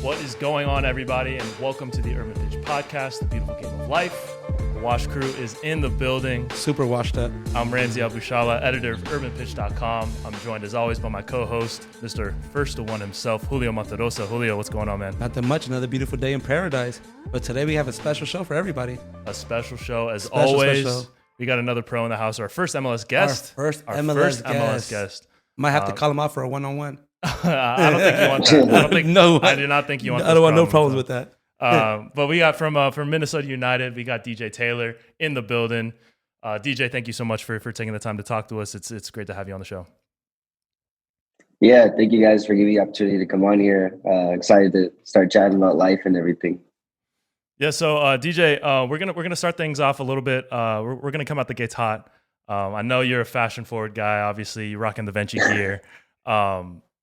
What is going on, everybody, and welcome to the Urban Pitch Podcast, the beautiful game of life. The Wash crew is in the building. Super washed up. I'm Ranzi Abushala, editor of UrbanPitch.com. I'm joined, as always, by my co-host, Mr. First to One himself, Julio Monterosa. Julio, what's going on, man? Not that much. Another beautiful day in paradise. But today we have a special show for everybody. A special show, as always. We got another pro in the house, our first MLS guest. Our first MLS guest. Might have to call him out for a one-on-one. I don't think you want that. I do not think you want. I don't want no problems with that. But we got from Minnesota United, we got DJ Taylor in the building. DJ, thank you so much for taking the time to talk to us. It's great to have you on the show. Yeah, thank you guys for giving me the opportunity to come on here. Excited to start chatting about life and everything. Yeah, so DJ, we're gonna start things off a little bit. We're gonna come out the gates hot. I know you're a fashion forward guy. Obviously, you're rocking the Venci gear.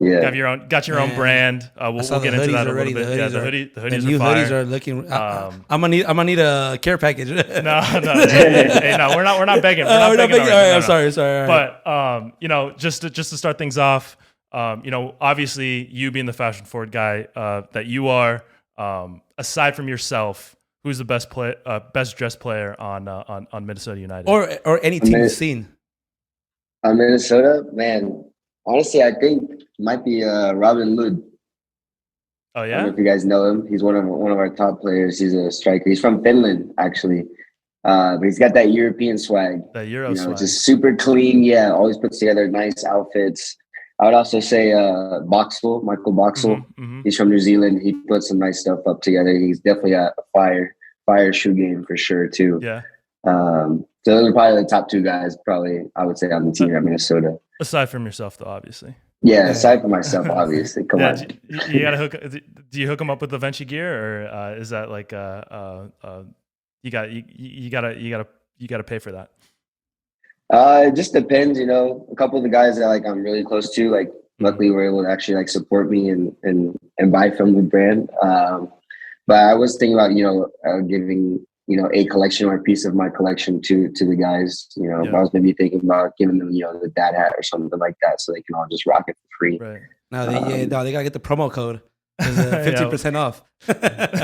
Yeah, got your own brand. We'll get into that a little bit. The hoodies new are fire. Hoodies are looking. I'm gonna need a care package. No, we're not begging. We're not begging. All right, I'm sorry. But just to start things off, obviously you being the fashion forward guy that you are, aside from yourself, who's the best dressed player on Minnesota United or any team you've seen? On Minnesota, man. Honestly, I think it might be Robin Lod. Oh yeah, I don't know if you guys know him. He's one of our top players. He's a striker. He's from Finland, actually, but he's got that European swag. That Euro swag. Just super clean. Yeah, always puts together nice outfits. I would also say Michael Boxall. Mm-hmm. He's from New Zealand. He puts some nice stuff up together. He's definitely got a fire shoe game for sure too. Yeah. So those are probably the top two guys. Probably I would say on the team at Minnesota. Aside from yourself, though, obviously. Yeah, aside from myself, obviously. Come on. You gotta do you hook them up with the Venci gear, or is that like you gotta pay for that? It just depends, A couple of the guys that I'm really close to, luckily were able to actually support me and buy from the brand. But I was thinking about giving a collection or a piece of my collection to the guys. I was maybe thinking about giving them the dad hat or something like that, so they can all just rock it for free. Right. No, they gotta get the promo code. 50% off.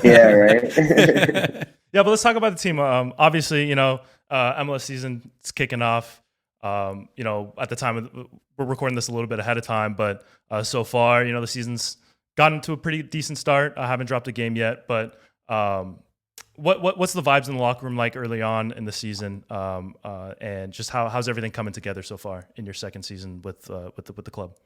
Yeah, right. Yeah, but let's talk about the team. Obviously, MLS season is kicking off. At the time we're recording this a little bit ahead of time, but so far, the season's gotten to a pretty decent start. I haven't dropped a game yet, but what's the vibes in the locker room like early on in the season, and just how's everything coming together so far in your second season with the club?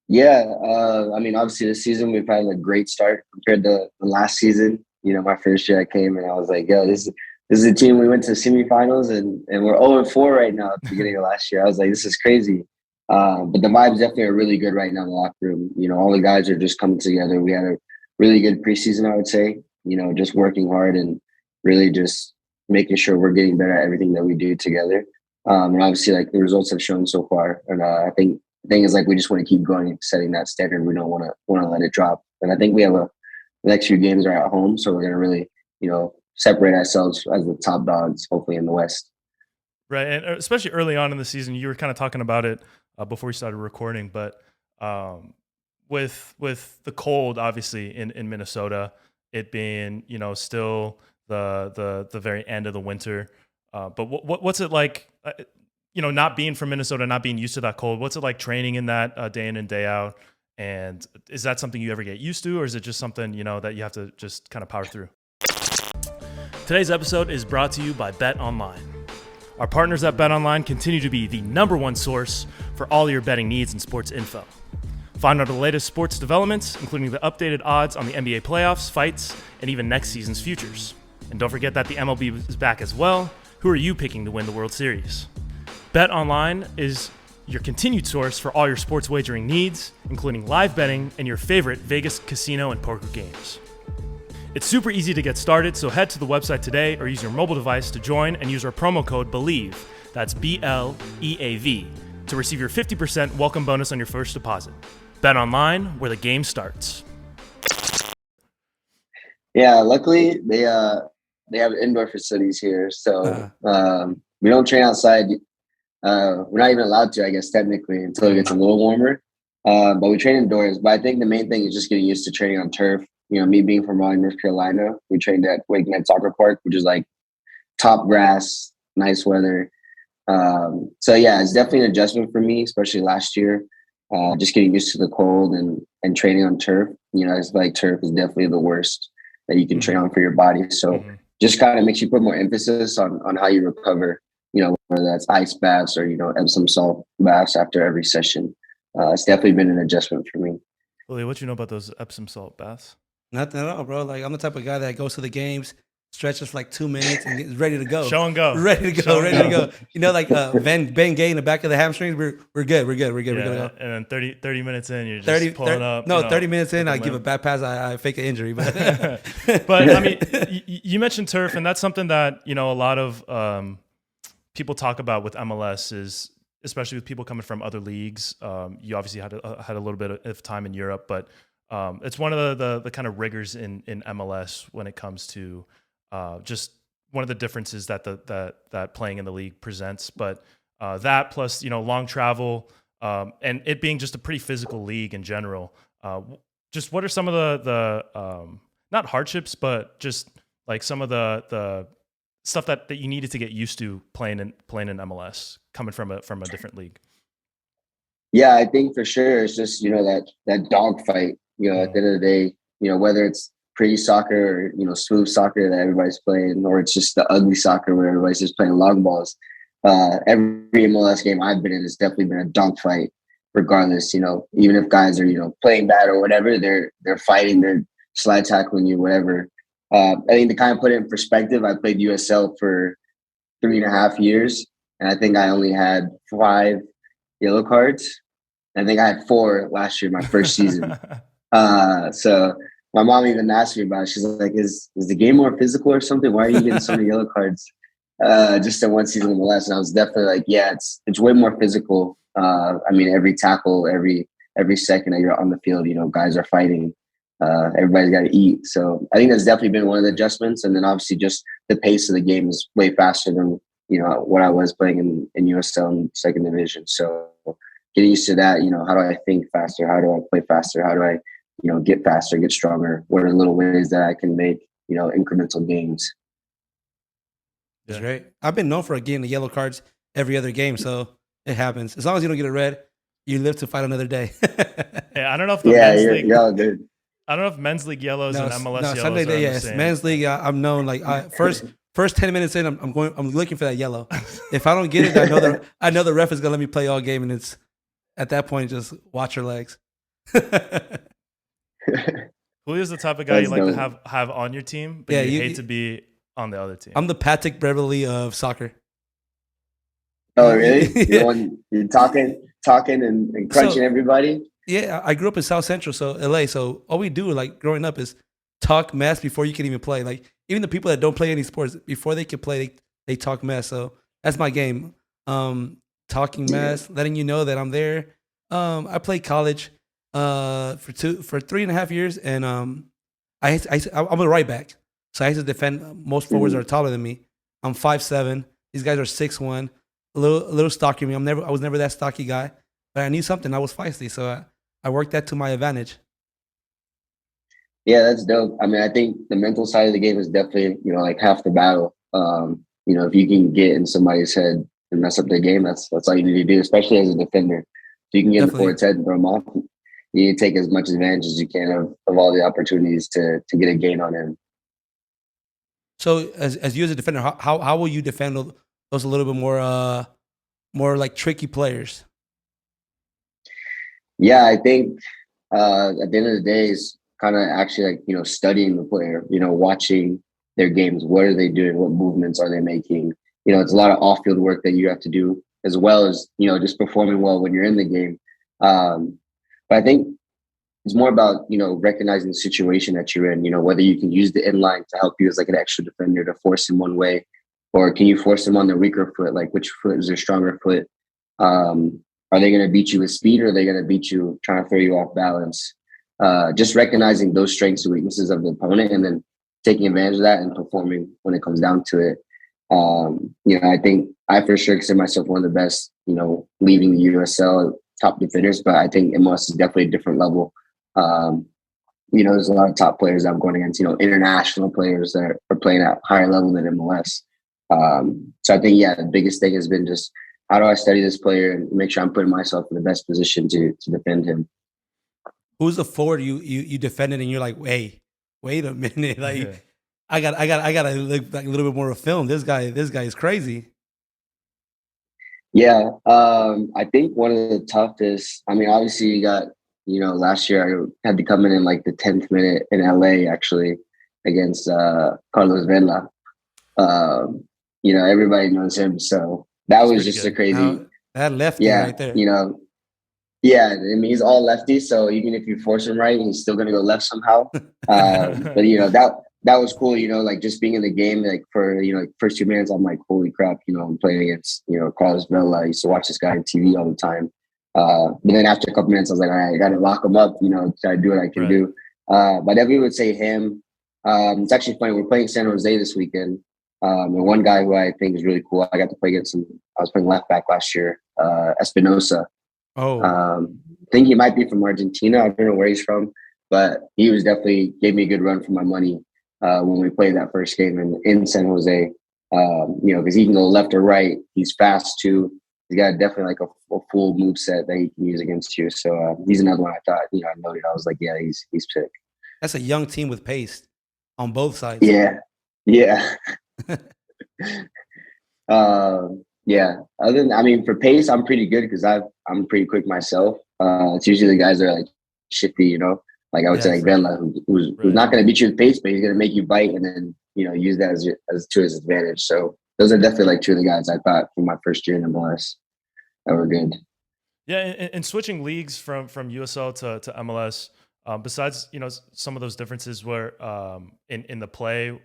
Yeah, obviously this season we've had a great start compared to the last season. My first year I came and I was like, yo, this is a team. We went to semifinals and we're 0-4 right now at the beginning of last year. I was like, this is crazy. But the vibes definitely are really good right now in the locker room. All the guys are just coming together. We had a really good preseason, I would say. Just working hard and really just making sure we're getting better at everything that we do together. And obviously, the results have shown so far. And I think the thing is, we just want to keep going and setting that standard. We don't want to let it drop. And I think we have the next few games are at home, so we're going to really, separate ourselves as the top dogs, hopefully in the West. Right, and especially early on in the season, you were kind of talking about it before we started recording, but with the cold, obviously in Minnesota, it being still the very end of the winter, but what's it like? Not being from Minnesota, not being used to that cold. What's it like training in that day in and day out? And is that something you ever get used to, or is it just something that you have to just kind of power through? Today's episode is brought to you by Bet Online. Our partners at Bet Online continue to be the #1 source for all your betting needs and sports info. Find out the latest sports developments, including the updated odds on the NBA playoffs, fights, and even next season's futures. And don't forget that the MLB is back as well. Who are you picking to win the World Series? Bet Online is your continued source for all your sports wagering needs, including live betting and your favorite Vegas casino and poker games. It's super easy to get started, so head to the website today or use your mobile device to join and use our promo code BELIEVE, that's BLEAV, to receive your 50% welcome bonus on your first deposit. Bet Online, where the game starts. Yeah, luckily they have indoor facilities here, so we don't train outside. We're not even allowed to, I guess, technically, until it gets a little warmer. But we train indoors. But I think the main thing is just getting used to training on turf. Me being from Raleigh, North Carolina, we trained at Wake Night Soccer Park, which is like top grass, nice weather. So yeah, it's definitely an adjustment for me, especially last year. Just getting used to the cold and training on turf. It's like turf is definitely the worst that you can train on for your body. So just kind of makes you put more emphasis on how you recover. Whether that's ice baths or Epsom salt baths after every session. It's definitely been an adjustment for me. Julio, what you know about those Epsom salt baths? Nothing at all, bro. Like, I'm the type of guy that goes to the games, stretches for like 2 minutes, and gets ready to go. Show and go. Ready to go. Like Ben Gay in the back of the hamstrings, we're good. We're good to go. And then 30 minutes in, you're just pulling up. No, 30 minutes in, I give a bad pass, I fake an injury. But I mean, you mentioned turf, and that's something that, a lot of people talk about with MLS is, especially with people coming from other leagues. You obviously had a little bit of time in Europe, but it's one of the kind of rigors in MLS when it comes to just one of the differences that playing in the league presents. But that plus long travel and it being just a pretty physical league in general. Just what are some of the not hardships, but just like some of the stuff that you needed to get used to playing in MLS coming from a different league? Yeah, I think for sure it's just that dog fight. At the end of the day, whether it's pretty soccer or smooth soccer that everybody's playing, or it's just the ugly soccer where everybody's just playing long balls. Every MLS game I've been in has definitely been a dog fight, regardless. Even if guys are playing bad or whatever, they're fighting, they're slide tackling you, whatever. I think to kind of put it in perspective, I played USL for 3.5 years, and I think I only had 5 yellow cards. I think I had 4 last year, my first season. So my mom even asked me about it. She's like, is the game more physical or something? Why are you getting so many yellow cards just in one season of MLS? And I was definitely like, yeah, it's way more physical. I mean, every tackle, every second that you're on the field, guys are fighting. Everybody's got to eat. So I think that's definitely been one of the adjustments. And then obviously just the pace of the game is way faster than, what I was playing in USL in second division. So getting used to that, how do I think faster? How do I play faster? How do I, get faster, get stronger? What are the little ways that I can make, incremental gains? That's great. I've been known for getting the yellow cards every other game. So it happens. As long as you don't get a red, you live to fight another day. Yeah, I don't know if the men's league. Yeah, dude. I don't know if men's league yellows and MLS yellows Sunday day, are yes. the same. Men's league, I'm known like first 10 minutes in, I'm looking for that yellow. If I don't get it, I know the ref is gonna let me play all game, and it's at that point just watch your legs. Julio's the type of guy you like to have on your team, but you hate to be on the other team. I'm the Patrick Beverly of soccer. Oh, really? You're talking and crunching everybody? Yeah, I grew up in South Central, so LA. So all we do, like growing up, is talk mess before you can even play. Like even the people that don't play any sports, before they can play, they talk mess. So that's my game. Talking mess, letting you know that I'm there. I played college for 3.5 years, and I'm a right back, so I used to defend most forwards that are taller than me. I'm 5'7". These guys are 6'1". A little stockier than me. I was never that stocky guy, but I knew something. I was feisty, so I worked that to my advantage. Yeah, that's dope. I mean, I think the mental side of the game is definitely, like half the battle. If you can get in somebody's head and mess up their game, that's all you need to do, especially as a defender. If you can get in the forward's head and throw them off, you need to take as much advantage as you can of all the opportunities to get a gain on him. So as you as a defender, how will you defend those a little bit more like tricky players? Yeah, I think at the end of the day is kind of actually like, studying the player, watching their games. What are they doing? What movements are they making? It's a lot of off-field work that you have to do, as well as, just performing well when you're in the game. But I think it's more about, recognizing the situation that you're in, whether you can use the inline to help you as like an extra defender to force him one way, or can you force him on the weaker foot? Like which foot is their stronger foot? Are they going to beat you with speed, or are they going to beat you trying to throw you off balance? Just recognizing those strengths and weaknesses of the opponent, and then taking advantage of that and performing when it comes down to it. I think I for sure consider myself one of the best, leaving the USL top defenders, but I think MLS is definitely a different level. There's a lot of top players I'm going against, international players that are playing at a higher level than MLS. So I think, the biggest thing has been just how do I study this player and make sure I'm putting myself in the best position to defend him. Who's the forward you defended and you're like, wait a minute, like I gotta look like a little bit more of film. This guy is crazy. Yeah, I think one of the toughest. I mean, obviously you got last year I had to come in like the 10th minute in LA actually against Carlos Vela. Everybody knows him, so that was just a crazy. Now, that lefty right there. Yeah, I mean he's all lefty, so even if you force him right, he's still gonna go left somehow. But that was cool. Like just being in the game, like for first 2 minutes, I'm like, holy crap! I'm playing against Carlos Vela. I used to watch this guy on TV all the time. But then after a couple minutes, I was like, all right, I got to lock him up. Try to do what I can do. But I definitely would say him. It's actually funny. We're playing San Jose this weekend. And one guy who I think is really cool. I got to play against him. I was playing left back last year, Espinosa. I think he might be from Argentina. I don't know where he's from, but he was definitely gave me a good run for my money when we played that first game in San Jose. Because he can go left or right. He's fast too. He's got definitely like a full move set that he can use against you. So he's another one I thought, I noted. I was like, yeah, he's sick. That's a young team with pace on both sides. Yeah. For pace, I'm pretty good because I'm pretty quick myself. It's usually the guys that are like shifty, like I would say like Vela, who's not going to beat you with pace, but he's going to make you bite and then use that as to his advantage. So those are definitely like two of the guys I thought from my first year in MLS that were good. Yeah, and switching leagues from USL to MLS, besides some of those differences where in the play,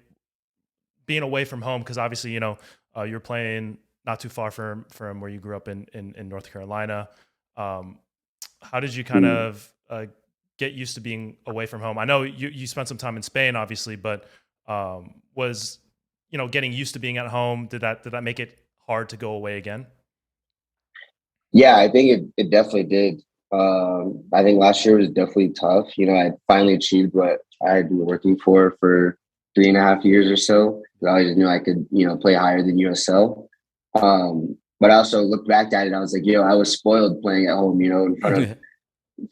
being away from home, because obviously you're playing not too far from where you grew up in North Carolina. How did you kind of get used to being away from home? I know you spent some time in Spain, obviously, but was getting used to being at home, did that make it hard to go away again? Yeah, I think it definitely did. I think last year was definitely tough. I finally achieved what I had been working for 3.5 years or so. I always knew I could, play higher than USL. But I also looked back at it. I was like, I was spoiled playing at home, in front of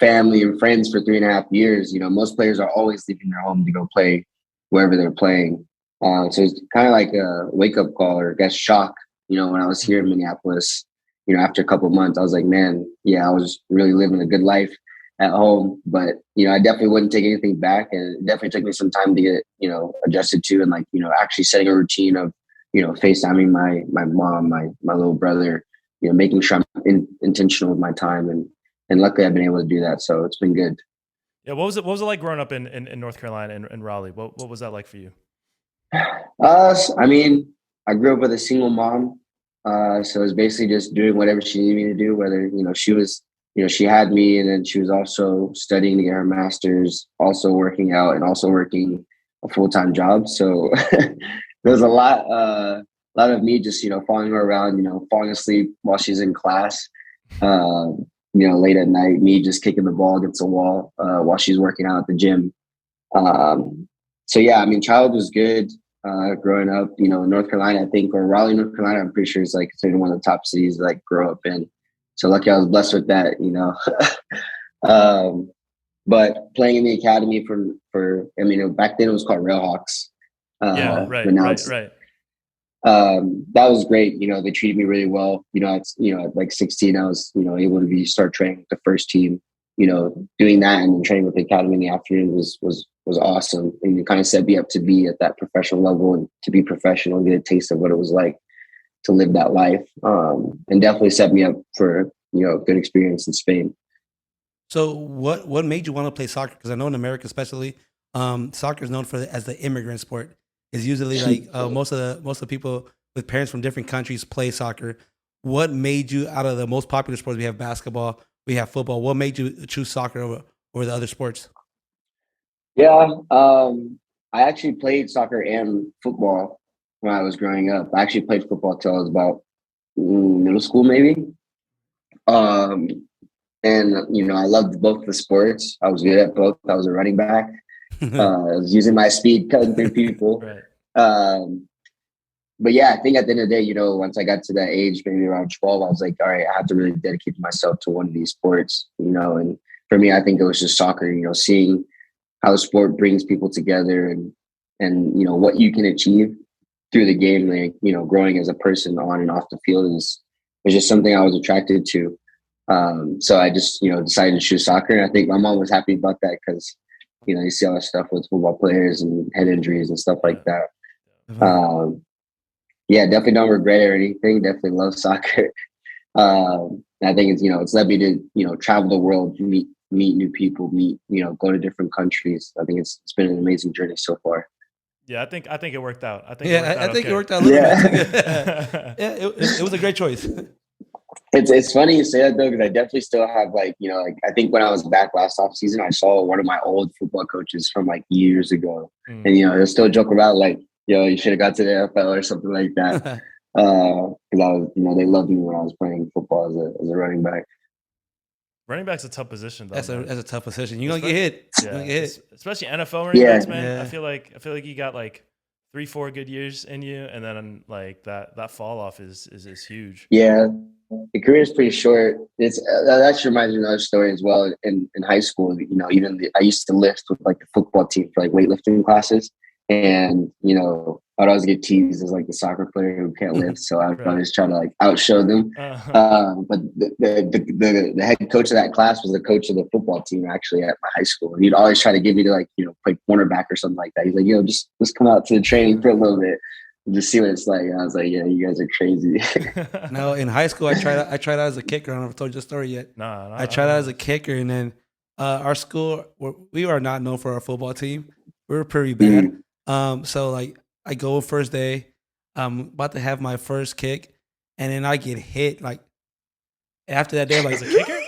family and friends for 3.5 years. Most players are always leaving their home to go play wherever they're playing. So it's kind of like a wake up call or I guess shock, when I was here in Minneapolis, after a couple of months, I was like, man, I was really living a good life at home, but, I definitely wouldn't take anything back. And it definitely took me some time to get, adjusted to and like, actually setting a routine of, FaceTiming my mom, my little brother, making sure I'm intentional with my time. And luckily I've been able to do that. So it's been good. Yeah. What was it like growing up in North Carolina and Raleigh? What was that like for you? I mean, I grew up with a single mom. So it was basically just doing whatever she needed me to do, whether, she was, she had me and then she was also studying to get her master's, also working out and also working a full-time job. So there was a lot of me just, following her around, falling asleep while she's in class, late at night, me just kicking the ball against the wall while she's working out at the gym. So yeah, I mean, childhood was good. Growing up, in North Carolina, I think, or Raleigh, North Carolina, I'm pretty sure it's like considered one of the top cities to like grow up in. So lucky I was blessed with that, But playing in the academy back then it was called Railhawks. Right. That was great. They treated me really well. At like 16, I was, able to start training with the first team. Doing that and then training with the academy in the afternoon was awesome. And it kind of set me up to be at that professional level and to be professional and get a taste of what it was like to live that life. And definitely set me up for, a good experience in Spain. So what made you want to play soccer? Because I know in America, especially, soccer is known as the immigrant sport. It's usually like most of the people with parents from different countries play soccer. What made you, out of the most popular sports, we have basketball, we have football, what made you choose soccer over the other sports? Yeah, I actually played soccer and football when I was growing up. I actually played football till I was about middle school, maybe. And And, I loved both the sports. I was good at both. I was a running back. I was using my speed cutting through people. Right. But yeah, I think at the end of the day, once I got to that age, maybe around 12, I was like, all right, I have to really dedicate myself to one of these sports, and for me, I think it was just soccer, seeing how the sport brings people together and what you can achieve through the game, like, growing as a person on and off the field was just something I was attracted to. So I just, decided to choose soccer. And I think my mom was happy about that because, you see all that stuff with football players and head injuries and stuff like that. Yeah, definitely don't regret it or anything. Definitely love soccer. I think it's led me to, travel the world, meet new people, go to different countries. I think it's been an amazing journey so far. Yeah, I think it worked out. I think it worked out a little bit. Yeah, it was a great choice. It's funny you say that though, because I definitely still have I think when I was back last off season, I saw one of my old football coaches from years ago, and they'll still joke about you should have got to the NFL or something like that. Because I was, they loved me when I was playing football as a running back. Running back's a tough position, though. That's a tough position. You're gonna get hit. Yeah, especially NFL running backs, man. Yeah. I feel like you got 3-4 good years in you, and then that fall off is huge. Yeah, the career is pretty short. It's that actually reminds me of another story as well. In high school, I used to lift with the football team for weightlifting classes, and I'd always get teased as the soccer player who can't lift, so I'd always try to outshow them. But the head coach of that class was the coach of the football team actually at my high school, and he'd always try to get me to play cornerback or something like that. He's like, just come out to the training for a little bit and just see what it's like. And I was like, yeah, you guys are crazy. No, in high school I tried out as a kicker. I don't know if I've told you the story yet. No, I tried out as a kicker, and then our school, we are not known for our football team. We were pretty bad. So I go first day, I'm about to have my first kick, and then I get hit. After that day, as a kicker,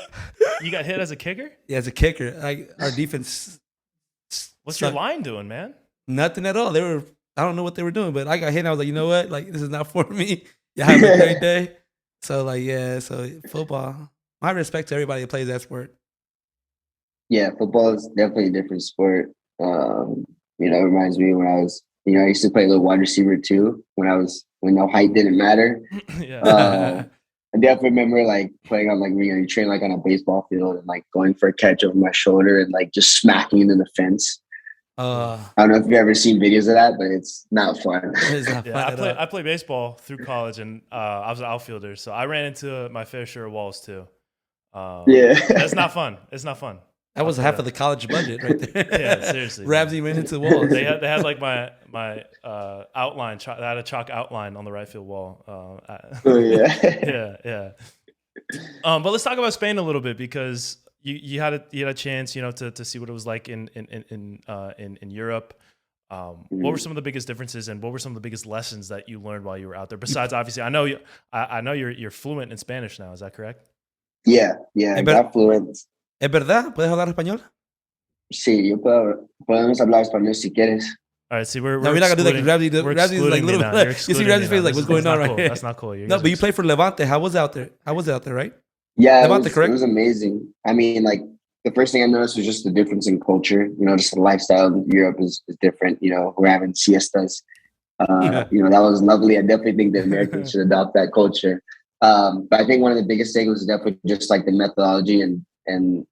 you got hit as a kicker? Yeah, as a kicker. Our defense. What's your line doing, man? Nothing at all. I don't know what they were doing, but I got hit. And I was like, you know what? This is not for me. You have a great day. So so football. My respect to everybody that plays that sport. Yeah, football is definitely a different sport. It reminds me when I was, I used to play a little wide receiver too when no height didn't matter. Yeah. I definitely remember playing on you train on a baseball field and going for a catch over my shoulder and just smacking into the fence. I don't know if you've ever seen videos of that, but it's not fun. It's not fun. I played baseball through college, and I was an outfielder, so I ran into my fair share of walls too. It's not fun. It's not fun. That was half of the college budget right there. Yeah, seriously. Ramsey ran into the walls. They had my outline. They had a chalk outline on the right field wall. Yeah. But let's talk about Spain a little bit, because you had a chance, to see what it was like in Europe. What were some of the biggest differences, and what were some of the biggest lessons that you learned while you were out there? Besides, obviously, I know you're fluent in Spanish now. Is that correct? Yeah, I got fluent. ¿Es verdad? ¿Puedes hablar español? Sí, podemos hablar español si quieres. All right, see, we're not gonna do that. Ramsey's little. You see Ramsey's face what's going on right here? That's not cool. No, but you played for Levante. How was it out there? right? Yeah, Levante, correct? It was amazing. I mean, the first thing I noticed was just the difference in culture. Just the lifestyle in Europe is different. We're having siestas. That was lovely. I definitely think the Americans should adopt that culture. But I think one of the biggest things was definitely just the methodology and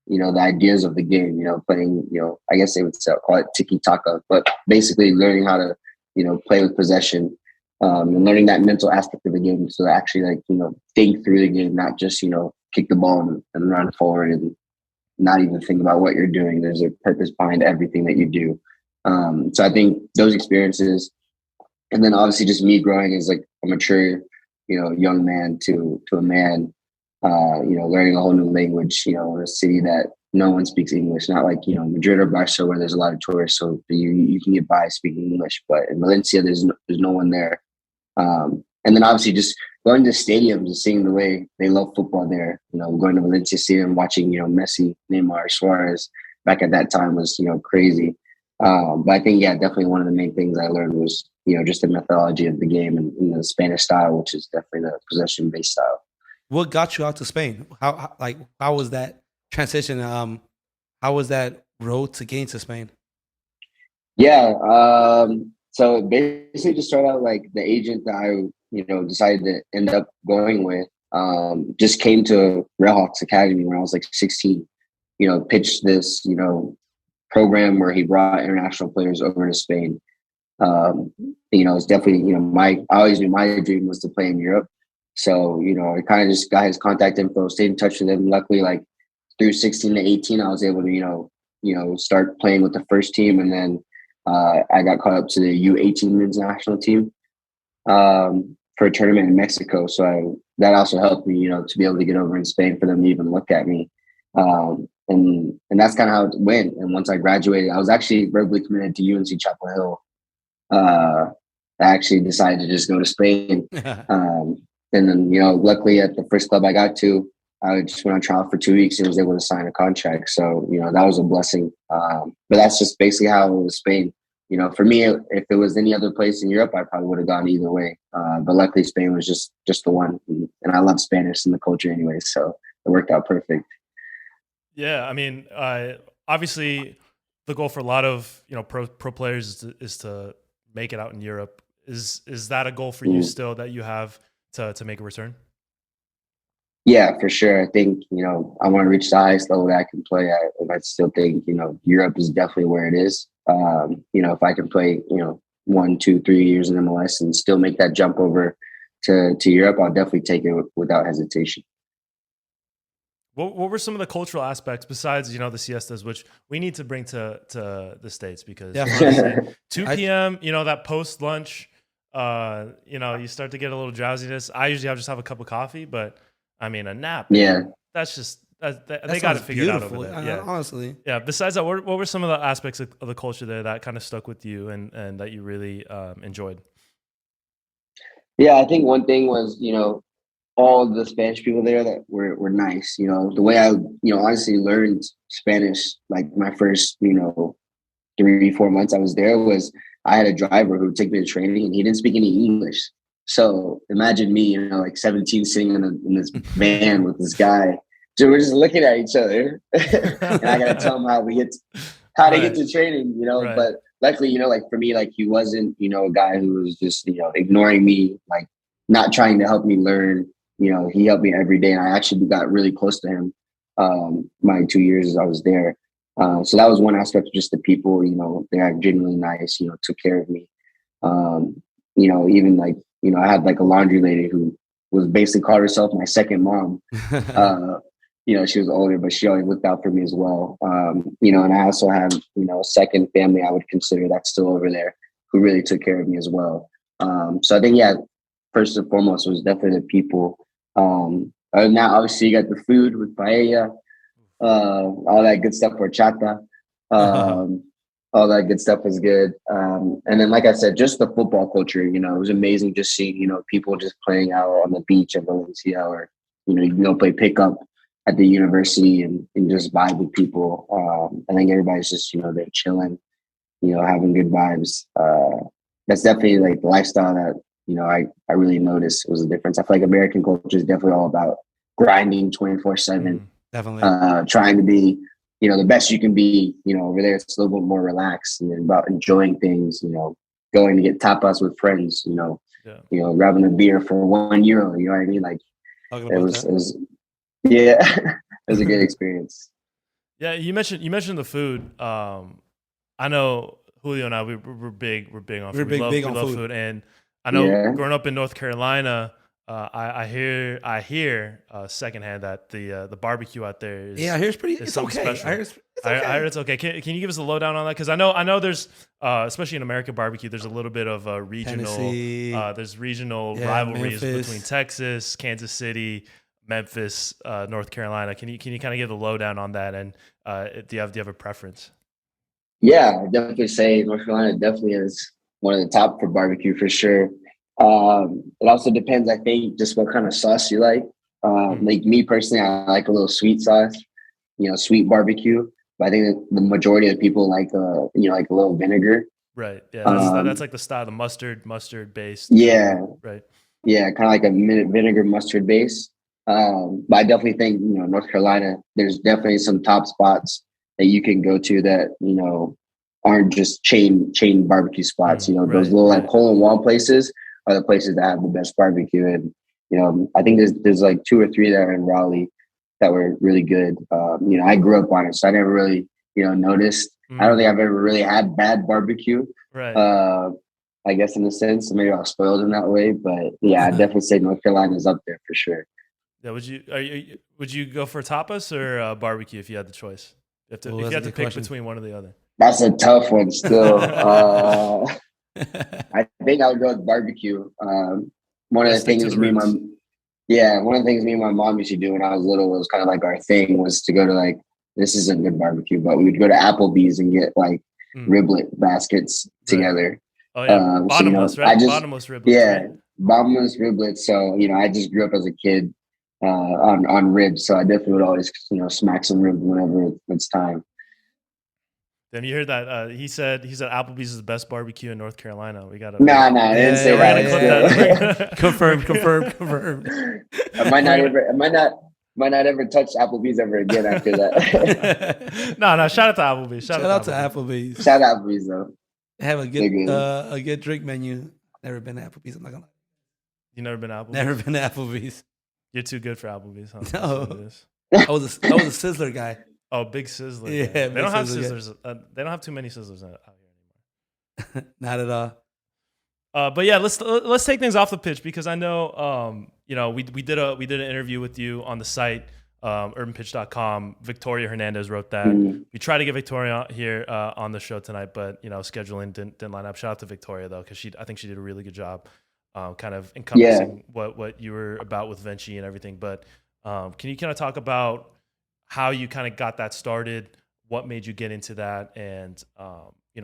the ideas of the game, playing, I guess they would call it tiki-taka, but basically learning how to, play with possession, and learning that mental aspect of the game. So actually think through the game, not just, kick the ball and run forward and not even think about what you're doing. There's a purpose behind everything that you do. So I think those experiences, and then obviously just me growing as a mature, young man to a man, learning a whole new language, in a city that no one speaks English, not Madrid or Barcelona where there's a lot of tourists. So you can get by speaking English, but in Valencia, there's no one there. And then obviously just going to stadiums and seeing the way they love football there, going to Valencia Stadium, watching, Messi, Neymar, Suarez back at that time was, crazy. But I think, definitely one of the main things I learned was, just the methodology of the game and the Spanish style, which is definitely the possession-based style. What got you out to Spain? How was that? transition. How was that road to getting to Spain? Yeah. So basically, just start out like the agent that I decided to end up going with. Just came to Railhawks Academy when I was like 16. Pitched this program where he brought international players over to Spain. It's definitely I always knew my dream was to play in Europe. So I kind of just got his contact info, stayed in touch with him. Luckily, like through 16 to 18, I was able to start playing with the first team, and then I got caught up to the U18 men's national team for a tournament in Mexico. So that also helped me, to be able to get over in Spain for them to even look at me. And that's kind of how it went. And once I graduated, I was actually verbally committed to UNC Chapel Hill. I actually decided to just go to Spain. And then, luckily at the first club I got to, I just went on trial for 2 weeks and was able to sign a contract. So, that was a blessing. But that's just basically how it was Spain. For me, if it was any other place in Europe, I probably would have gone either way. But luckily Spain was just the one. And I love Spanish and the culture anyway. So it worked out perfect. Yeah. I mean, obviously the goal for a lot of, pro players is to make it out in Europe. Is that a goal for you still that you have to make a return? Yeah, for sure. I think, I want to reach the highest level that I can play at. And I still think, Europe is definitely where it is. If I can play, 1, 2, 3 years in MLS and still make that jump over to Europe, I'll definitely take it without hesitation. What were some of the cultural aspects besides, the siestas, which we need to bring to the States because honestly, 2 p.m., that post lunch, you start to get a little drowsiness. I usually just have a cup of coffee, but I mean, a nap. Yeah. That's just, they got it figured out over there. Yeah. Honestly. Yeah. Besides that, what were some of the aspects of the culture there that kind of stuck with you and that you really enjoyed? Yeah, I think one thing was, all the Spanish people there that were nice. The way I, honestly learned Spanish, like my first, 3-4 months I was there was I had a driver who would take me to training and he didn't speak any English. So imagine me, like 17 sitting in this van with this guy. So we're just looking at each other and I got to tell him how to get to training, Right. But luckily, like for me, like he wasn't, a guy who was just, ignoring me, like not trying to help me learn. He helped me every day and I actually got really close to him my 2 years as I was there. So that was one aspect of just the people, they are genuinely nice, took care of me. Even like, I had like a laundry lady who was basically called herself my second mom. She was older, but she always looked out for me as well. And I also have, a second family I would consider that's still over there who really took care of me as well. So I think, yeah, first and foremost was definitely the people. Other than that, obviously you got the food with paella, all that good stuff, horchata. All that good stuff was good. And then, like I said, just the football culture, it was amazing just seeing, people just playing out on the beach at Valencia or, you can go play pickup at the university and just vibe with people. I think everybody's just, they're chilling, having good vibes. That's definitely like the lifestyle that, I really noticed was a difference. I feel like American culture is definitely all about grinding 24/7. Definitely. Trying to be, the best you can be, over there it's a little bit more relaxed and about enjoying things, going to get tapas with friends, grabbing a beer for €1, you know what I mean? Like it was yeah, it was a good experience. Yeah, you mentioned the food. I know Julio and I we're big on food. We love food. And I know growing up in North Carolina, I hear secondhand that the barbecue out there is I hear it's something okay. special. I heard it's okay. Can you give us a lowdown on that? Because I know there's especially in American barbecue, there's a little bit of a regional there's regional rivalries between Texas, Kansas City, Memphis, North Carolina. Can you kind of give the lowdown on that? And do you have a preference? Yeah, I definitely say North Carolina definitely is one of the top for barbecue for sure. It also depends, I think, just what kind of sauce you like. Like me personally, I like a little sweet sauce, sweet barbecue. But I think that the majority of people like, like a little vinegar. Right. Yeah. That's like the style, the mustard based. Yeah. Right. Yeah. Kind of like a vinegar mustard base. But I definitely think, North Carolina, there's definitely some top spots that you can go to that, aren't just chain barbecue spots. Those little like hole in one places are the places that have the best barbecue. And, I think there's like 2 or 3 that are in Raleigh that were really good. I grew up on it, so I never really, noticed. I don't think I've ever really had bad barbecue. Right. I guess in a sense, maybe I was spoiled in that way, but yeah, I definitely say North Carolina is up there for sure. Yeah, would you go for tapas or barbecue if you had the choice? If you had to pick between one or the other. That's a tough one still. I think I would go with barbecue. One of the things me and my mom used to do when I was little was kind of like our thing was to go to like, this isn't good barbecue, but we would go to Applebee's and get like riblet baskets together. Oh yeah, bottomless, right? Bottomless riblets. Yeah, right? Bottomless riblets. So I just grew up as a kid on ribs, so I definitely would always smack some ribs whenever it's time. Then you heard that he said Applebee's is the best barbecue in North Carolina. We got to I didn't say that. Confirmed. I might not ever touch Applebee's ever again after that. No, shout out to Applebee's. Shout out to Applebee's. Shout out Applebee's though. They have a good drink menu. Never been to Applebee's. I'm not gonna lie. You never been to Applebee's? Never been to Applebe's. You're too good for Applebee's, huh? No. I was a Sizzler guy. Oh, big Sizzler. Yeah, they don't have Sizzlers. They don't have too many Sizzlers out here anymore. Not at all. But yeah, let's take things off the pitch because I know we did an interview with you on the site, urbanpitch.com. Victoria Hernandez wrote that. We tried to get Victoria here on the show tonight, but scheduling didn't line up. Shout out to Victoria though, because I think she did a really good job, kind of encompassing what you were about with Venci and everything. But can you kind of talk about how you kind of got that started, what made you get into that, and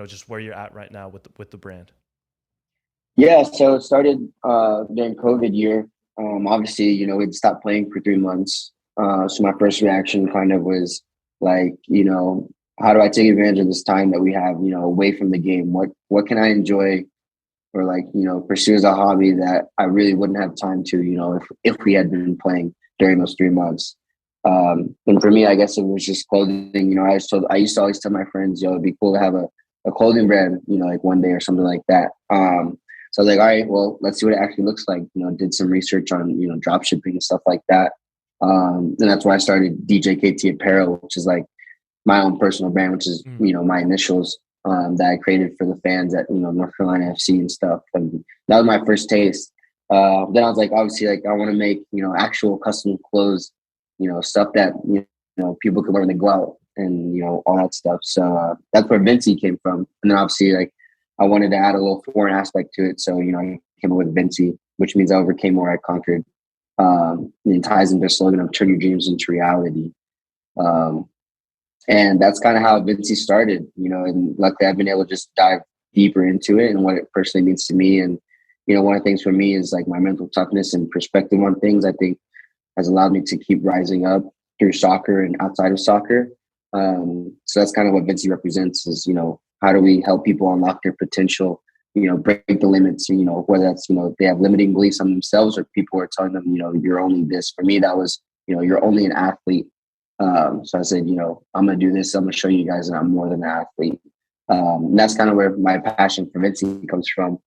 just where you're at right now with the brand? Yeah, so it started during COVID year. Obviously, we'd stopped playing for 3 months. So my first reaction kind of was like, how do I take advantage of this time that we have, away from the game? What can I enjoy or like, pursue as a hobby that I really wouldn't have time to, if we had been playing during those 3 months. And for me, I guess it was just clothing. I used to always tell my friends, it'd be cool to have a clothing brand, like one day or something like that. So I was like, all right, well, let's see what it actually looks like. Did some research on, drop shipping and stuff like that. And that's why I started DJKT Apparel, which is like my own personal brand, which is, my initials that I created for the fans at, North Carolina FC and stuff. And that was my first taste. Then I was like, obviously, like I want to make, actual custom clothes, stuff that, people can wear when they go out and, all that stuff. So that's where Venci came from. And then obviously, like, I wanted to add a little foreign aspect to it. So, I came up with Venci, which means I overcame or I conquered. It ties into their slogan of turn your dreams into reality. And that's kind of how Venci started, and luckily I've been able to just dive deeper into it and what it personally means to me. And, one of the things for me is like my mental toughness and perspective on things, I think has allowed me to keep rising up through soccer and outside of soccer. So that's kind of what Venci represents is, how do we help people unlock their potential, break the limits, whether that's, they have limiting beliefs on themselves or people are telling them, you're only this. For me, that was, you're only an athlete. So I said, I'm going to do this. I'm going to show you guys that I'm more than an athlete. And that's kind of where my passion for Venci comes from.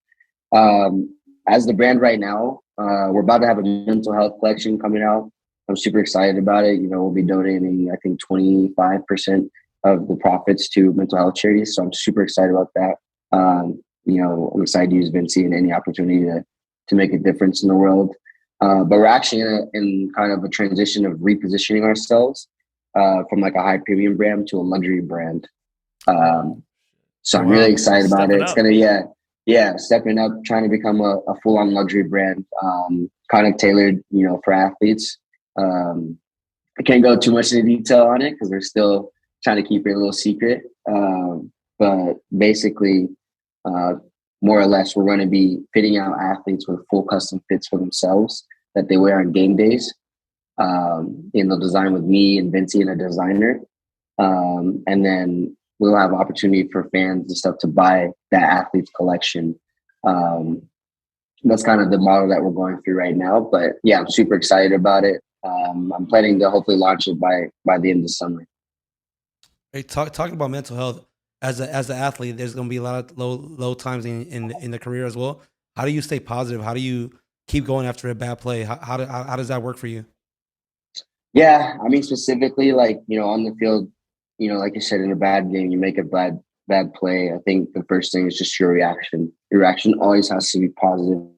As the brand right now, we're about to have a mental health collection coming out. I'm super excited about it. We'll be donating, I think, 25% of the profits to mental health charities. So I'm super excited about that. I'm excited to use Venci in any opportunity to make a difference in the world. But we're actually in kind of a transition of repositioning ourselves from like a high premium brand to a luxury brand. So I'm really excited about it. It's going to, stepping up, trying to become a full-on luxury brand, kind of tailored, for athletes. I can't go too much into detail on it because we're still trying to keep it a little secret. But basically, more or less, we're going to be fitting out athletes with full custom fits for themselves that they wear on game days. And they'll design with me and Venci and a designer. And then we'll have opportunity for fans and stuff to buy that athlete's collection. That's kind of the model that we're going through right now. But yeah, I'm super excited about it. I'm planning to hopefully launch it by the end of summer. Hey, talking about mental health as an athlete, there's going to be a lot of low times in the career as well. How do you stay positive? How do you keep going after a bad play? How does that work for you? Yeah, I mean specifically like on the field, like you said, in a bad game, you make a bad play. I think the first thing is just your reaction. Your reaction always has to be positive.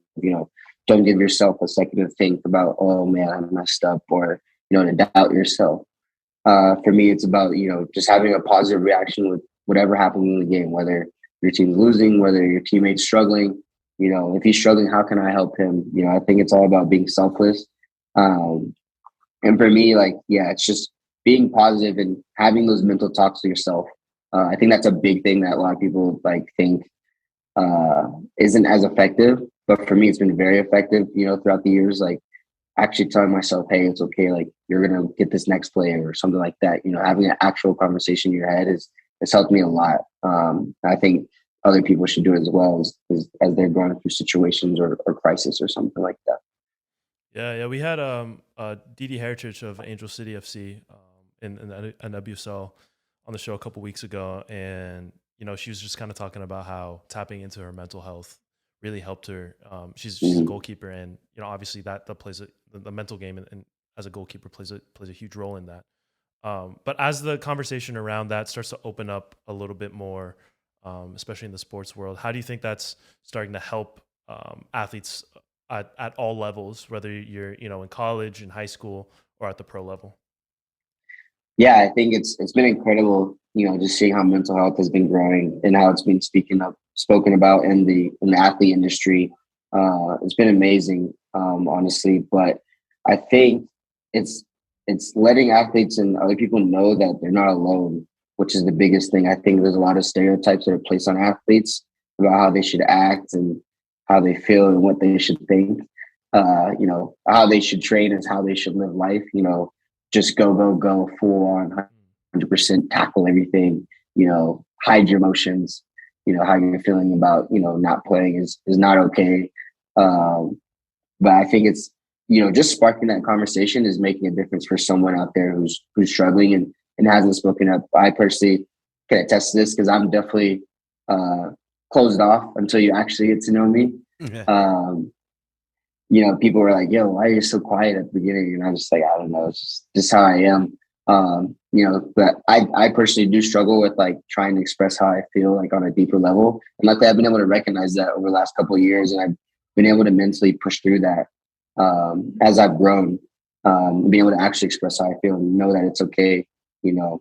Don't give yourself a second to think about, oh man, I messed up, or to doubt yourself. For me, it's about just having a positive reaction with whatever happens in the game, whether your team's losing, whether your teammate's struggling. If he's struggling, how can I help him? I think it's all about being selfless. And for me, like, yeah, it's just being positive and having those mental talks to yourself. I think that's a big thing that a lot of people think isn't as effective. But for me, it's been very effective, throughout the years. Like actually telling myself, hey, it's okay. Like you're going to get this next play or something like that. Having an actual conversation in your head has helped me a lot. I think other people should do it as well as they're going through situations or crisis or something like that. Yeah. We had Didi Heritage of Angel City FC in NWSL on the show a couple weeks ago, and she was just kind of talking about how tapping into her mental health really helped her. She's a goalkeeper, and obviously that plays the mental game, and as a goalkeeper plays a huge role in that. But as the conversation around that starts to open up a little bit more, especially in the sports world, how do you think that's starting to help athletes at all levels, whether you're in college, in high school, or at the pro level? Yeah, I think it's been incredible, just seeing how mental health has been growing and how it's been spoken about in the athlete industry. It's been amazing, honestly. But I think it's letting athletes and other people know that they're not alone, which is the biggest thing. I think there's a lot of stereotypes that are placed on athletes about how they should act and how they feel and what they should think. How they should train is how they should live life. Just go full on 100% tackle everything, hide your emotions, how you're feeling about, not playing is not okay. But I think it's, just sparking that conversation is making a difference for someone out there who's struggling and hasn't spoken up. I personally can attest to this because I'm definitely closed off until you actually get to know me. People were like, yo, why are you so quiet at the beginning? And I'm just like, I don't know. It's just how I am. But I personally do struggle with like trying to express how I feel like on a deeper level. And luckily I've been able to recognize that over the last couple of years. And I've been able to mentally push through that as I've grown, being able to actually express how I feel and know that it's okay, to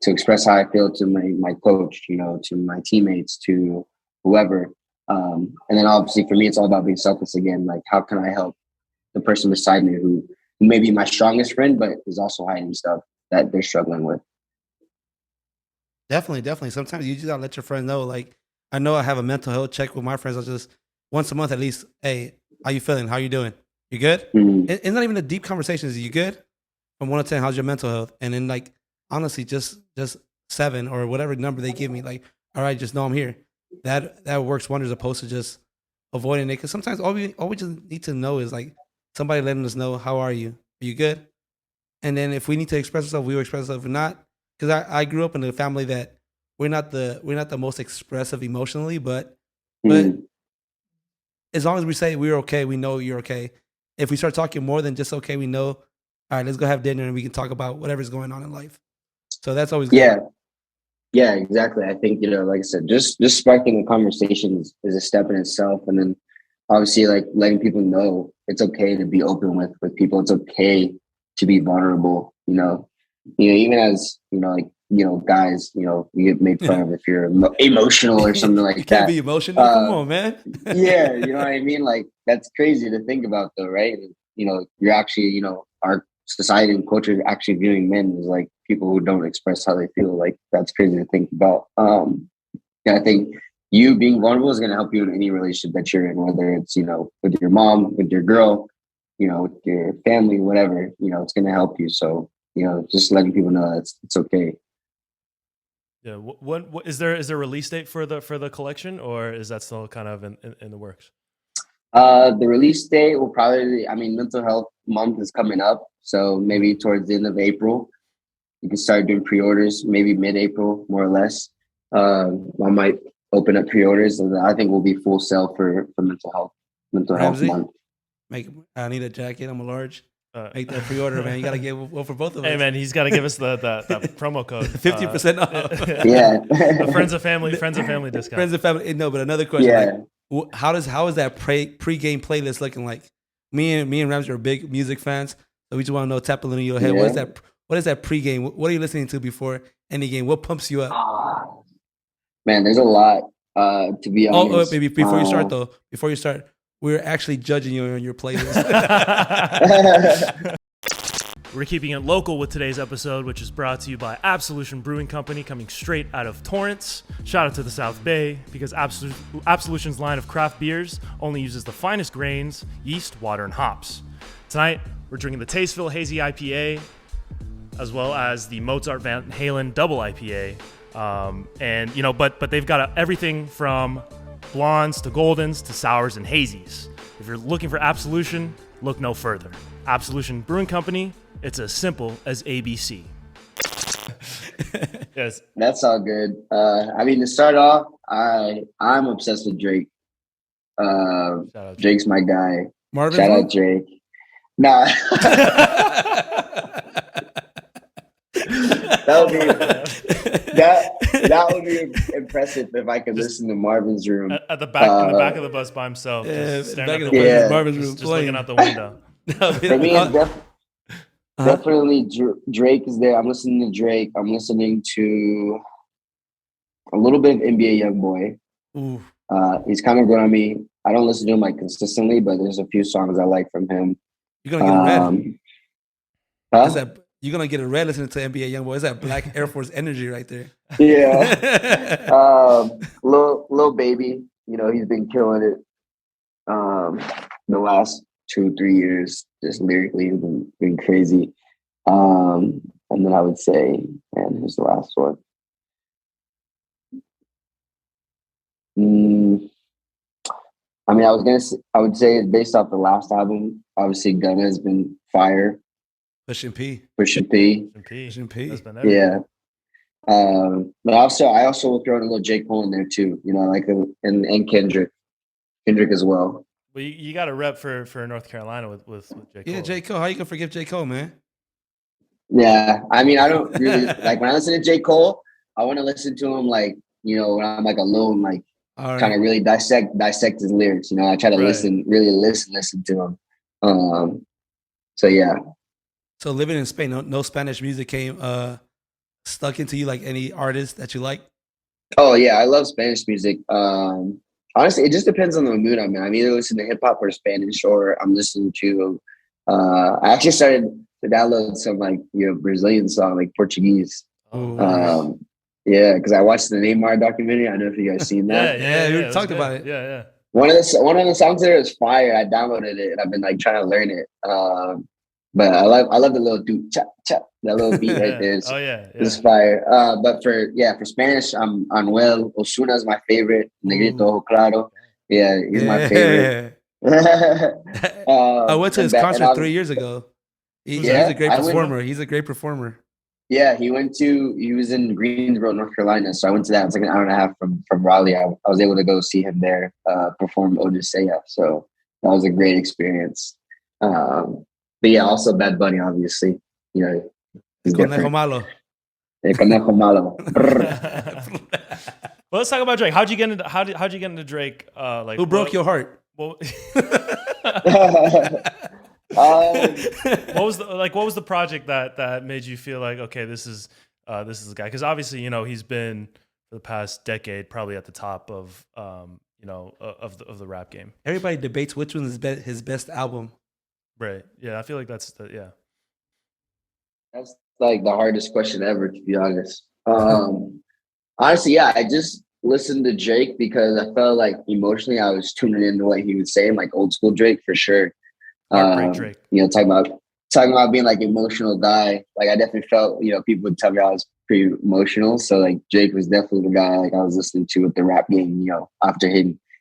express how I feel to my coach, to my teammates, to whoever. And then obviously for me, it's all about being selfless again. Like, how can I help the person beside me who may be my strongest friend, but is also hiding stuff that they're struggling with? Definitely. Sometimes you just gotta let your friend know. Like, I know I have a mental health check with my friends. I'll just once a month at least. Hey, how you feeling? How you doing? You good? It's not even a deep conversation. Is you good? From 1 to 10, how's your mental health? And then like honestly, just 7 or whatever number they give me. Like, all right, just know I'm here. That works wonders opposed to just avoiding it. Because sometimes all we just need to know is like somebody letting us know, how are you? Are you good? And then if we need to express ourselves, we will express ourselves. If not, because I grew up in a family that we're not the most expressive emotionally, but as long as we say we're okay, we know you're okay. If we start talking more than just okay, we know, all right, let's go have dinner and we can talk about whatever's going on in life. So that's always good. Yeah, exactly. I think, like I said, just sparking the conversation is a step in itself. And then obviously like letting people know it's okay to be open with people. It's okay to be vulnerable, even as, guys, you get made fun of if you're emotional or something like that. You can't be emotional. Come on, man. Yeah. You know what I mean? Like, that's crazy to think about though, right? You're actually, our society and culture is actually viewing men as like people who don't express how they feel. Like, that's crazy to think about. I think you being vulnerable is going to help you in any relationship that you're in, whether it's, with your mom, with your girl, with your family, whatever, it's going to help you. So, just letting people know that it's okay. Yeah. What is there a release date for the collection, or is that still kind of in the works? The release date will probably, I mean, mental health month is coming up. So maybe towards the end of April, you can start doing pre-orders, maybe mid-April, more or less. I might open up pre-orders, and I think we'll be full sale for mental health Ramsey, month. I need a jacket. I'm a large. Make that pre-order, man. You gotta get one for both of us. Hey, man, he's got to give us the promo code. 50% off. Yeah. The friends and family discount. Friends and family. No, but another question. Yeah. Like, how is that pre-game playlist looking like? Me and Ramsey are big music fans, so we just want to know, tap a little in your head. Yeah. What is that pre-game? What are you listening to before any game? What pumps you up? Man, there's a lot. To be honest. Maybe before you start, we're actually judging you on your playlist. We're keeping it local with today's episode, which is brought to you by Absolution Brewing Company, coming straight out of Torrance. Shout out to the South Bay, because Absolution's line of craft beers only uses the finest grains, yeast, water, and hops. Tonight, we're drinking the Tasteful Hazy IPA, as well as the Mozart Van Halen Double IPA. But they've got everything from blondes to goldens to sours and hazies. If you're looking for Absolution, look no further. Absolution Brewing Company, it's as simple as ABC. Yes. That's all good. I mean, to start off, I'm obsessed with Drake. Drake's my guy. Marvin, shout out Drake. Nah. That would be impressive if I could listen to Marvin's Room at the back in the back of the bus by himself. Yeah, Marvin's Room, just looking out the window. For me, it's definitely Drake is there. I'm listening to Drake. I'm listening to a little bit of NBA YoungBoy. He's kind of grown on me. I don't listen to him like consistently, but there's a few songs I like from him. You're gonna get a red. Huh? You're gonna get a red listening to NBA YoungBoy. Is that Black Air Force energy right there? Yeah. Lil Baby, he's been killing it. The last 2-3 years, just lyrically, has been crazy. And then I would say, man, who's the last one? I mean, I would say based off the last album, obviously Gunna has been fire. Pushing P. That's been everything. Yeah. But I also will throw in a little J. Cole in there too, and Kendrick as well. Well, you got a rep for North Carolina with J. Cole. Yeah, J. Cole. How you gonna forgive J. Cole, man? Yeah, I mean, I don't really like when I listen to J. Cole. I want to listen to him when I'm like alone, like kind of really dissect his lyrics. I try to listen to him. So yeah. So living in Spain, no Spanish music came stuck into you, like any artist that you like? Oh yeah, I love Spanish music. Honestly, it just depends on the mood I'm in. I'm either listening to hip hop or Spanish, or I'm listening to. I actually started to download some Brazilian song, like Portuguese. Yeah, because I watched the Neymar documentary. I don't know if you guys seen that. We talked about it. Yeah. One of the songs there is fire. I downloaded it and I've been trying to learn it. But I love the little do chop chop, that little beat right there. It's fire. But for Spanish, I'm Anuel. Osuna is my favorite. Negrito Ojo Claro. Yeah, he's my favorite. I went to his concert 3 years ago. He's a great performer. He's a great performer. Yeah, he was in Greensboro, North Carolina. So I went to that. It's like an hour and a half from Raleigh. I was able to go see him there perform Odisea. So that was a great experience. But yeah, also Bad Bunny, obviously. Conejo Malo. Conejo Malo. Well, let's talk about Drake. How'd you get into Drake? Who broke your heart? What was the project that made you feel like, okay, this is the guy? Because obviously, he's been for the past decade probably at the top of the rap game. Everybody debates which one is his best album. Right. Yeah, I feel like that's That's like the hardest question ever, to be honest. Honestly, yeah, I just listened to Drake because I felt like emotionally I was tuning into what he was saying, like old school Drake for sure. Heartbreak Drake. Talking about being like emotional guy. Like I definitely felt, people would tell me I was pretty emotional. So like Drake was definitely the guy like I was listening to with the rap game, after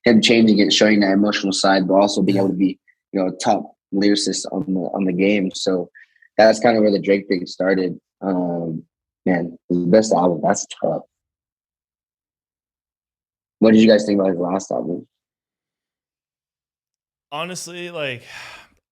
him changing it, showing that emotional side, but also being able to be, a top lyricist on the game. So that's kind of where the Drake thing started. Man, his best album. That's tough. What did you guys think about his last album? Honestly, like,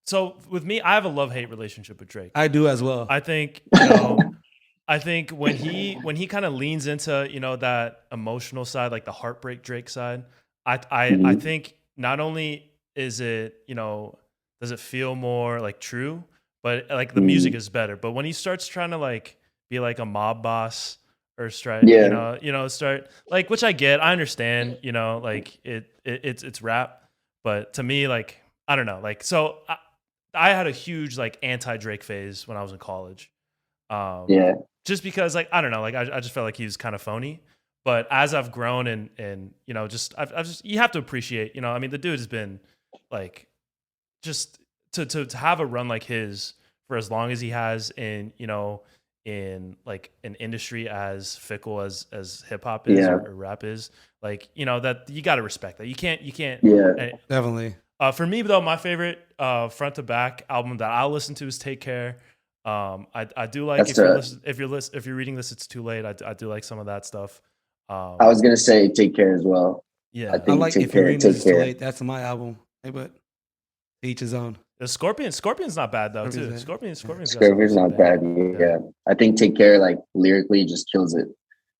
so with me, I have a love-hate relationship with Drake. I do as well. I think, I think when he kind of leans into, that emotional side, like the heartbreak Drake side, I think not only is it, does it feel more like true, but like the music is better. But when he starts trying to like be like a mob boss or start, start like, which I get, I understand, like it's rap, but to me, like, I don't know, like, so I had a huge like anti-Drake phase when I was in college. Just because like, I don't know, like I just felt like he was kind of phony. But as I've grown and just I've just, you have to appreciate, I mean, the dude has been like, just to have a run like his for as long as he has in like an industry as fickle as hip hop is or rap is, like, that you got to respect that. You can't Definitely. For me though, my favorite front to back album that I'll listen to is Take Care. I do like, if you're reading this, it's too late. I do like some of that stuff. I was gonna say Take Care as well. Yeah, I think like Take if you're Care, reading this, Take it's too Care. late. That's my album. Hey, but each his own. The Scorpion's not bad though too. Scorpion's not bad. Yeah, I think Take Care, like lyrically, just kills it.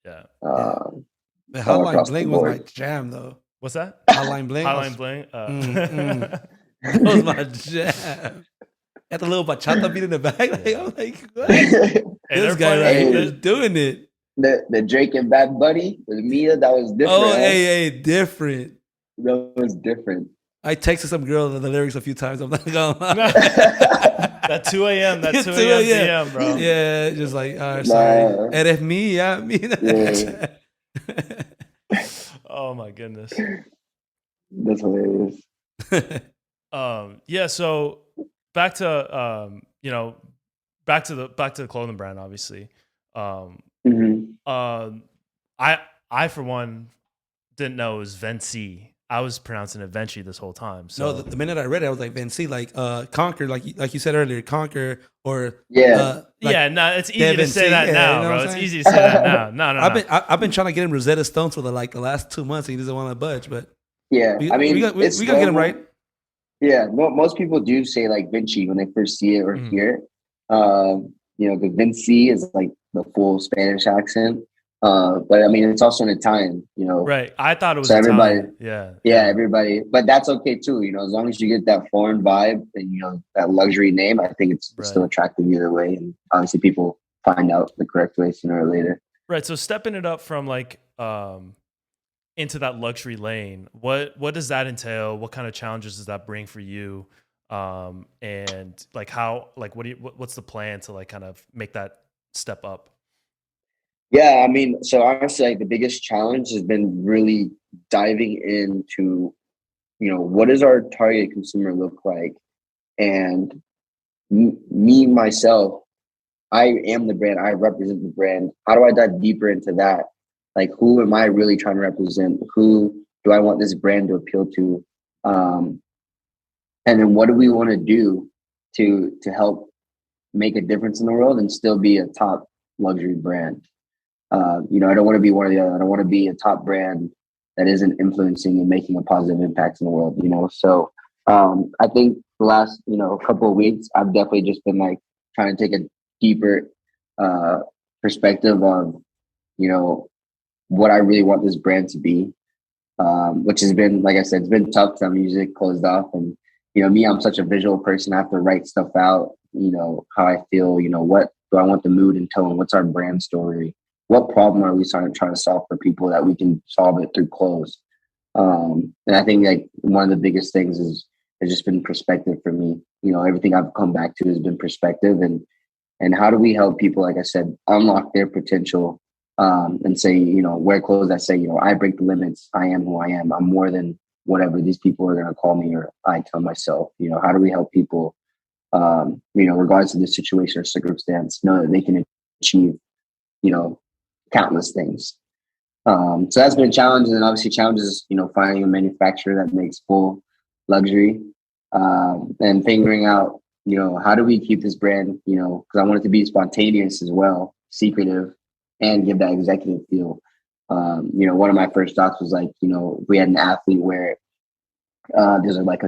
Yeah. But Hotline Bling was my jam though. What's that? Hotline Bling. Hotline Bling. That was my jam. Had the little bachata beat in the back. Like, I'm like, what? This guy right here is doing it. The Drake and Bad Buddy with Mia, that was different. Oh, hey, different. That was different. I texted some girl the lyrics a few times. I'm not gonna lie. That 2 a.m. That 2 a.m. DM, bro. Yeah, just like, all right, sorry. Eres mía, mía. Oh my goodness. That's hilarious. Yeah. So back to back to the clothing brand, obviously. I for one didn't know it was Venci. I was pronouncing it Venci this whole time. So no, the minute I read it, I was like Venci, like Conquer, like you said earlier, Conquer or it's easy to say that now, bro. It's easy to say that now. No. I've been trying to get him Rosetta Stones for the last 2 months, and he doesn't want to budge. But we got him right. Yeah, most people do say like Venci when they first see it or hear it. The Venci is like the full Spanish accent. But I mean, it's also in Italian, Right. I thought it was so everybody. Italian. Yeah, everybody. But that's okay too, as long as you get that foreign vibe and, that luxury name, I think it's still attractive either way. And obviously people find out the correct way sooner or later. Right. So stepping it up from like, into that luxury lane, what does that entail? What kind of challenges does that bring for you? And like how, like, what's the plan to like kind of make that step up? Yeah, I mean, so honestly, like the biggest challenge has been really diving into, what does our target consumer look like? And me, myself, I am the brand, I represent the brand. How do I dive deeper into that? Like, who am I really trying to represent? Who do I want this brand to appeal to? And then what do we want to do to help make a difference in the world and still be a top luxury brand? I don't want to be one or the other. I don't want to be a top brand that isn't influencing and making a positive impact in the world, So I think the last, couple of weeks, I've definitely just been like trying to take a deeper perspective of, what I really want this brand to be, which has been, like I said, it's been tough because music closed off. And, me, I'm such a visual person. I have to write stuff out, how I feel, what do I want the mood and tone? What's our brand story? What problem are we trying to solve for people that we can solve it through clothes? And I think like one of the biggest things has just been perspective for me. Everything I've come back to has been perspective and how do we help people, like I said, unlock their potential and say, wear clothes that say, I break the limits. I am who I am. I'm more than whatever these people are going to call me or I tell myself. How do we help people, regardless of the situation or circumstance, know that they can achieve, countless things. So that's been a challenge, and then obviously challenges, finding a manufacturer that makes full luxury, and figuring out, how do we keep this brand, because I want it to be spontaneous as well, secretive, and give that executive feel. One of my first thoughts was like, if we had an athlete where there's like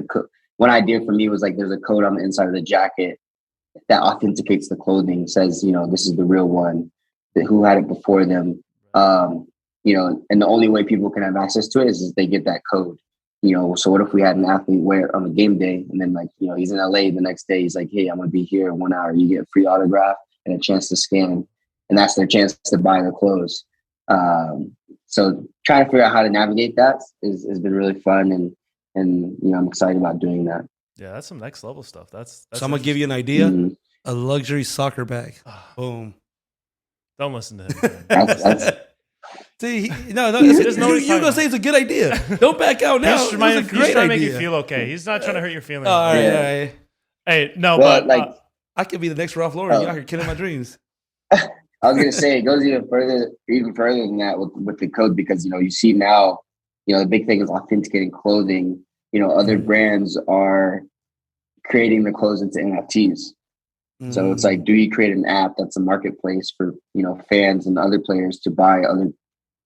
one idea for me was like there's a code on the inside of the jacket that authenticates the clothing, says, this is the real one, who had it before them. And the only way people can have access to it is if they get that code. So what if we had an athlete wear it on a game day, and then he's in LA the next day, he's like, hey, I'm gonna be here in 1 hour. You get a free autograph and a chance to scan, and that's their chance to buy the clothes. So trying to figure out how to navigate that has been really fun, and I'm excited about doing that. Yeah, that's some next level stuff. That's so I'm gonna give you an idea. Mm-hmm. A luxury soccer bag. Boom. Don't listen to him. See, you're gonna say it's a good idea. Don't back out now. He's trying to make you feel okay. He's not trying to hurt your feelings. All right. Hey, no, well, but I could be the next Ralph Lauren. Y'all are killing my dreams. I was gonna say it goes even further than that with the code, because you see now, the big thing is authenticating clothing. Other brands are creating the clothes into NFTs. So it's like, do you create an app that's a marketplace for fans and other players to buy other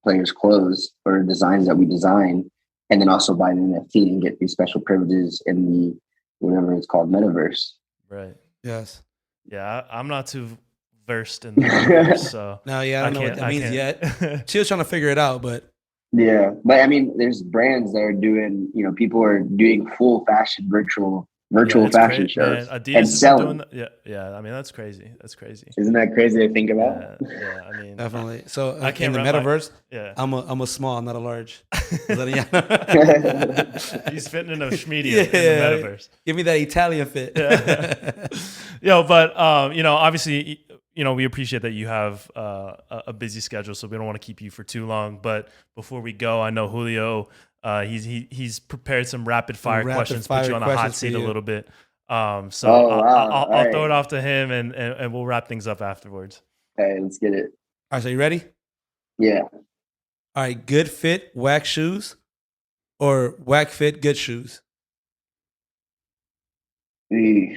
players' clothes or designs that we design, and then also buy an NFT and get these special privileges in the whatever it's called, metaverse. Right. Yes. Yeah, I'm not too versed in the metaverse, so no, I don't know what that means yet. She was trying to figure it out, but yeah, but I mean, there's brands that are doing, people are doing full fashion virtual fashion shows and selling. Yeah. I mean, that's crazy. Isn't that crazy to think about? Yeah. I mean, definitely. So I can't in the metaverse. I'm a small, not a large. He's fitting in a medium in the metaverse. Give me that Italian fit. But obviously, we appreciate that you have a busy schedule, so we don't want to keep you for too long. But before we go, I know Julio. He's prepared some rapid fire questions, put you on the hot seat a little bit. I'll throw it off to him, and we'll wrap things up afterwards. Okay, let's get it. All right, so you ready? Yeah. All right, good fit, whack shoes, or whack fit, good shoes? That's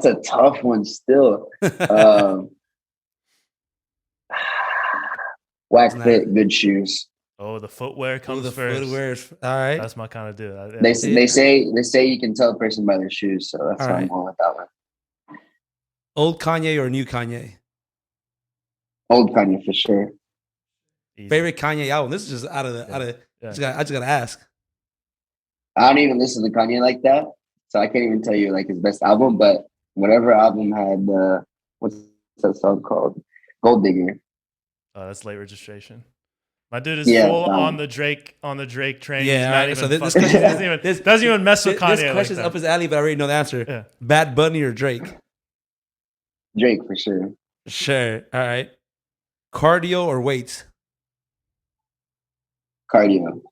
a tough one still. Whack fit, good shoes. Oh, the footwear comes first. All right. That's my kind of dude. They say you can tell a person by their shoes, so that's why I'm going with that one. Old Kanye or new Kanye? Old Kanye for sure. Easy. Favorite Kanye album? This is just out of. I just gotta ask. I don't even listen to Kanye like that, so I can't even tell you his best album. But whatever album had what's that song called? Gold Digger. Oh, that's late registration. My dude is full on the Drake train. Yeah, so this question doesn't even mess with Kanye. This question's up his alley, but I already know the answer. Yeah. Bad Bunny or Drake? Drake for sure. Sure. All right. Cardio or weights? Cardio.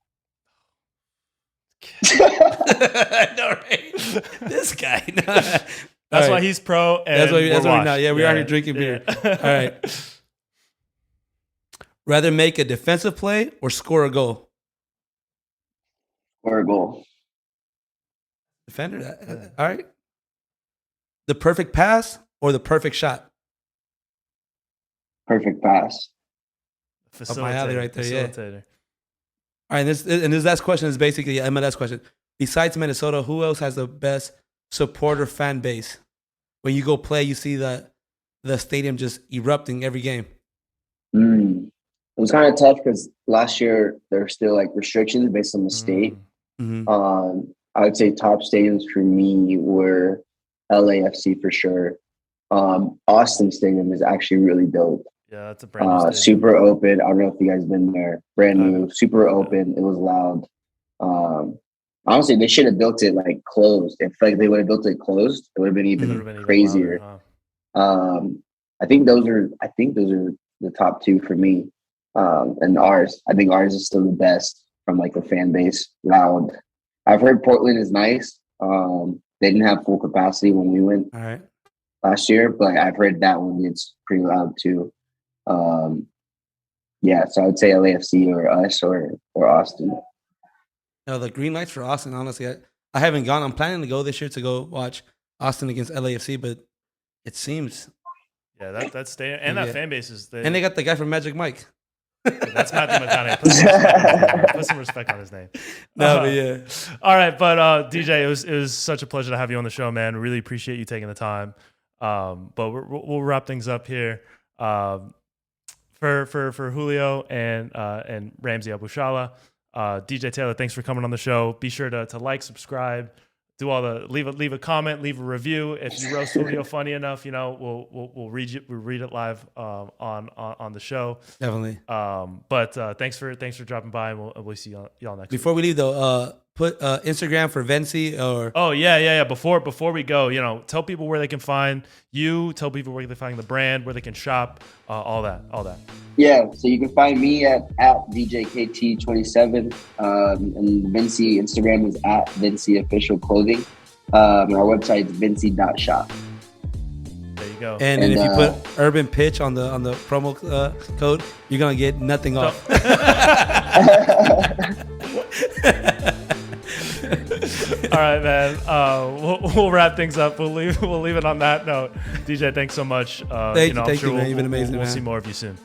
I know, right? This guy. That's why he's pro. And that's why now. Yeah, we're out here drinking beer. All right. Rather make a defensive play or score a goal? Score a goal. Defender. All right. The perfect pass or the perfect shot? Perfect pass. Up my alley right there, yeah. All right, this last question is basically an MLS question. Besides Minnesota, who else has the best supporter fan base? When you go play, you see the stadium just erupting every game. It was kind of tough because last year there were still restrictions based on the state. Mm-hmm. I would say top stadiums for me were LAFC for sure. Austin Stadium is actually really dope. Yeah, that's a brand new stadium. Super open. I don't know if you guys been there. Brand new, super open. It was loud. Honestly, they should have built it closed. If they would have built it closed, it would have been even crazier. I think those are the top two for me. And ours, I think ours is still the best from the fan base. Loud. I've heard Portland is nice. They didn't have full capacity when we went last year, but I've heard that one it's pretty loud too. Yeah, so I would say LAFC or us or Austin. No, the green lights for Austin. Honestly, I haven't gone. I'm planning to go this year to go watch Austin against LAFC, but it seems. Yeah, that's staying, and that fan base is. And they got the guy from Magic Mike. That's Matthew McConaughey. Put some respect on his name. No, but yeah. All right, but DJ, it was such a pleasure to have you on the show, man. Really appreciate you taking the time. But we'll wrap things up here. For Julio and Ramsey Abushala, DJ Taylor, thanks for coming on the show. Be sure to like, subscribe, do all the leave a comment, leave a review. If you roast Julio funny enough, we'll read it live on the show. Definitely. But thanks for dropping by, and we'll see y'all next. Before we leave though, put Instagram for Venci or. Oh yeah. Before we go, tell people where they can find you. Tell people where they find the brand, where they can shop, all that. Yeah, so you can find me at DJKT27, and Venci Instagram is at Venci Official Clothing. Our website is Venci.shop. There you go. And if you put Urban Pitch on the promo code, you're gonna get nothing off. All right, man. We'll wrap things up. We'll leave it on that note. DJ, thanks so much. Thank you, man. You've been amazing, We'll man. see more of you soon.